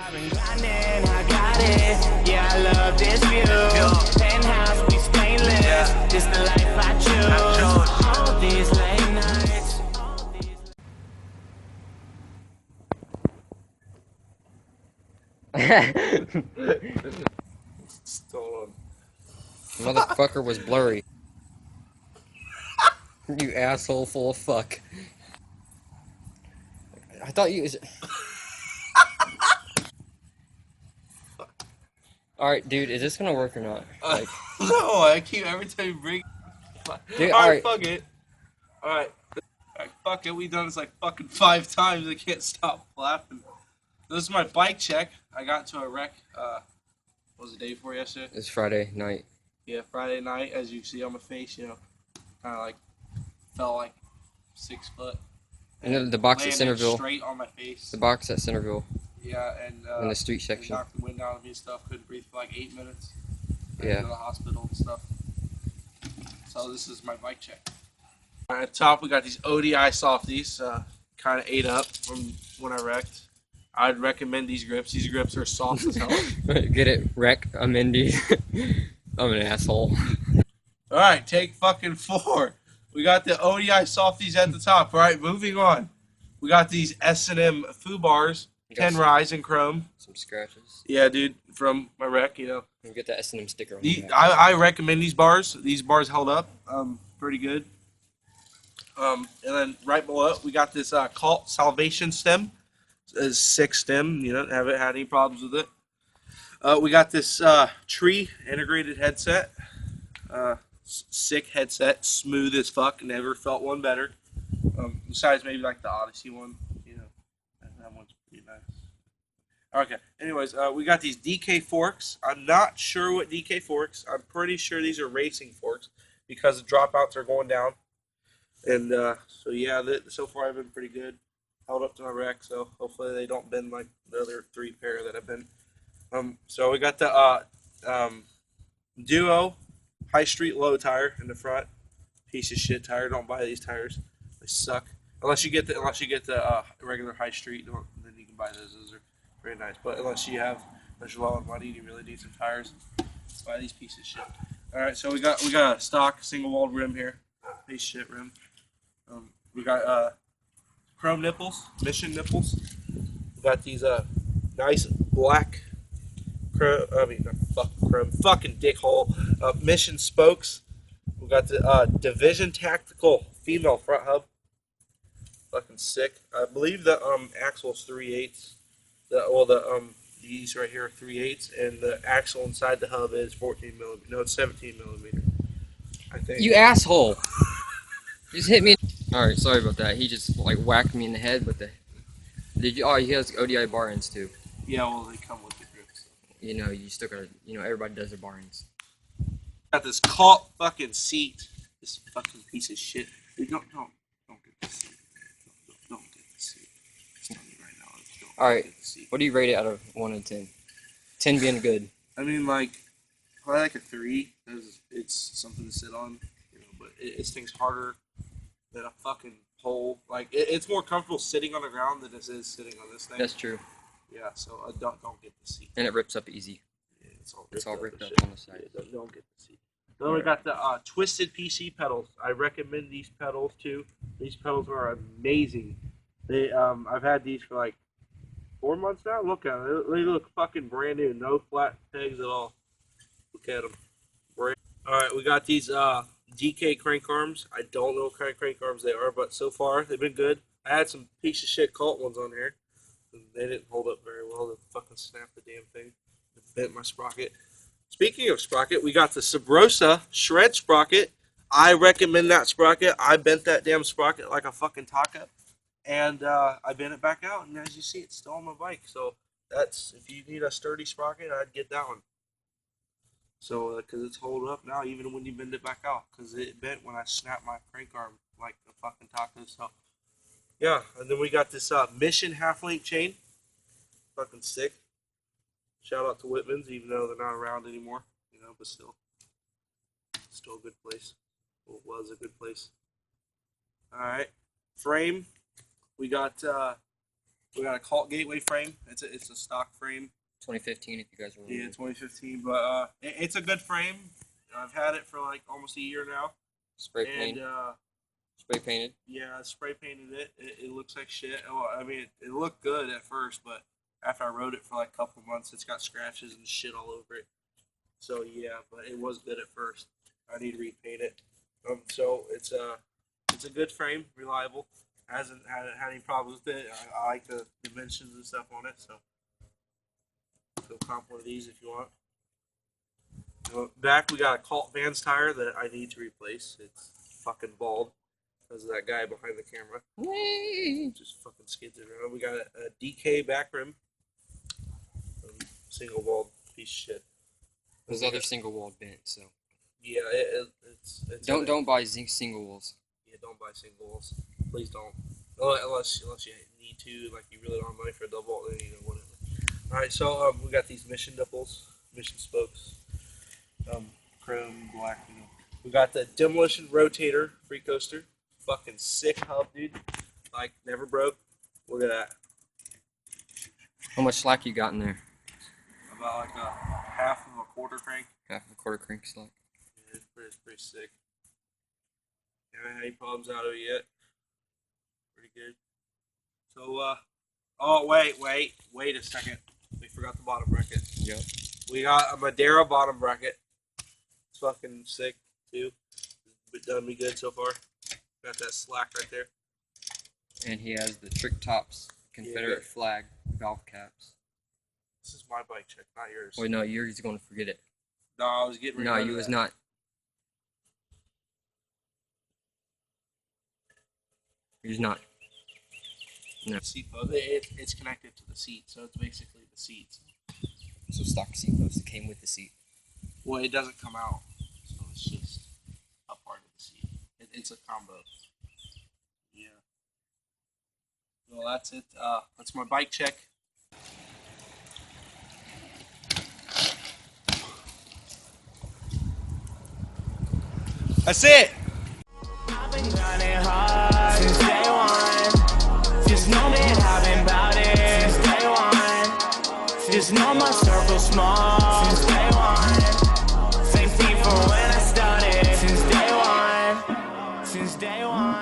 I've been grinding, I got it. Yeah, I love this view. Penthouse, we stainless. This the life I choose. All these late nights. Still Motherfucker was blurry. You asshole full of fuck. I thought you was... Alright, dude, is this gonna work or not? Like, no, I keep every time you bring. dude, Alright, fuck it. Alright, fuck it. We've done this like fucking 5 times. I can't stop laughing. This is my bike check. I got into a wreck. What was the day before yesterday? it's Friday night. Yeah, Friday night. As you see on my face, kind of like fell like 6 foot. And then the box at Landed Centerville. straight on my face. The box at Centerville. Yeah, and in the street section. knocked the wind out of me and stuff. Couldn't breathe for like 8 minutes. Yeah. To the hospital and stuff. So this is my bike check. At the top, we got these ODI softies. Kind of ate up from when I wrecked. I'd recommend these grips. These grips are soft as hell. Get it? Wreck. I'm Indy. I'm an asshole. All right, take fucking 4. We got the ODI softies at the top. All right, moving on. We got these S&M Foo bars, 10 rise in chrome. Some scratches. Yeah, dude, from my wreck, And get that S&M sticker on the back. I recommend these bars. These bars held up pretty good. And then right below it, we got this Cult Salvation stem. It's 6 stem. Haven't had any problems with it. We got this Tree integrated headset. Sick headset. Smooth as fuck. Never felt one better. Besides maybe like the Odyssey one. That one's pretty nice. Okay. Anyways, we got these DK forks. I'm not sure what DK forks. I'm pretty sure these are racing forks because the dropouts are going down. And so yeah, so far I've been pretty good. Held up to my wreck, so hopefully they don't bend like the other 3 pair that I've been. So we got the Duo High Street low tire in the front. Piece of shit tire. Don't buy these tires. They suck. Unless you get the regular High Street, then you can buy those. Those are very nice. But unless you're low on money, you really need some tires. Let's buy these pieces of shit. All right, so we got a stock single walled rim here. Piece of shit rim. We got chrome nipples, Mission nipples. We got these nice black fucking dickhole Mission spokes. We got the Division Tactical female front hub. Fucking sick. I believe the axle's 3/8. These right here are 3/8, and the axle inside the hub is 14 millimeter. No, it's 17 millimeter. I think. You asshole! Just hit me. Alright, sorry about that. He just like whacked me in the head with the... Oh, he has ODI bar ends too. Yeah, well, they come with the grips. You still gotta... everybody does their bar ends. Got this cult fucking seat. This fucking piece of shit. Dude, don't get the seat. Don't get the seat. It's telling you right now. Alright, what do you rate it out of 1 to 10? 10 being good. I mean, like, probably like a 3, because it's something to sit on, but it stings harder than a fucking pole. Like, it's more comfortable sitting on the ground than it is sitting on this thing. That's true. Yeah, so don't get the seat. And it rips up easy. Yeah, it's all ripped up on the side. Yeah, don't get the seat. Then we got the Twisted PC pedals. I recommend these pedals too. These pedals are amazing. I've had these for like 4 months now. Look at them. They look fucking brand new. No flat pegs at all. Look at them. Alright, we got these DK crank arms. I don't know what kind of crank arms they are, but so far they've been good. I had some piece of shit Cult ones on here. And they didn't hold up very well. They fucking snapped the damn thing. It bent my sprocket. Speaking of sprocket, we got the Subrosa Shred Sprocket. I recommend that sprocket. I bent that damn sprocket like a fucking taco. And I bent it back out, and as you see, it's still on my bike. So that's, if you need a sturdy sprocket, I'd get that one. So, because it's holding up now, even when you bend it back out. Because it bent when I snapped my crank arm like a fucking taco. So, yeah. And then we got this Mission half-link chain. Fucking sick. Shout out to Whitman's, even though they're not around anymore. But still a good place. Well, it was a good place. Alright. Frame. We got We got a Colt Gateway frame. It's a stock frame. 2015, if you guys remember. Yeah, 2015. But it's a good frame. I've had it for like almost a year now. Spray painted. Spray painted. Yeah, I spray painted it. It looks like shit. Well, I mean, it looked good at first, but after I rode it for like a couple months, it's got scratches and shit all over it. So yeah, but it was good at first. I need to repaint it. So it's a good frame, reliable. Hasn't had any problems with it. I like the dimensions and stuff on it, so comp one of these if you want. Back we got a Colt Vans tire that I need to replace. It's fucking bald because of that guy behind the camera. Just fucking skids it around. We got a DK back rim. Single walled piece of shit. Those other single walled bent, so. Yeah, it's don't buy single walls. Yeah, don't buy single walls. Please don't. Unless you need to, like you really don't have money for a double wall, then whatever. Alright, so we got these Mission nipples, Mission spokes, chrome, black. We got the Demolition Rotator free coaster. Fucking sick hub, dude. Like, never broke. Look at that. How much slack you got in there? About like a half of a quarter crank. Half of a quarter crank slack. Yeah, it's pretty sick. Haven't had any problems out of it yet. Pretty good. So, oh, wait a second. We forgot the bottom bracket. Yep. We got a Madera bottom bracket. It's fucking sick, too. It's done me good so far. Got that slack right there. And he has the Trick Tops Confederate flag valve caps. This is my bike check, not yours. Wait, no, you're going to forget it. No, I was getting No, you was not. He's not. No. Seat post. It's connected to the seat, so it's basically the seats. So stock seat post. It came with the seat. Well, it doesn't come out, so it's just a part of the seat. It's a combo. Yeah. Well, that's it. That's my bike check. That's it. I've been grinding hard since day one. Just know that I've been about it since day one. Just know my circle's small since day one. Same thing from when I started since day one. Since day one.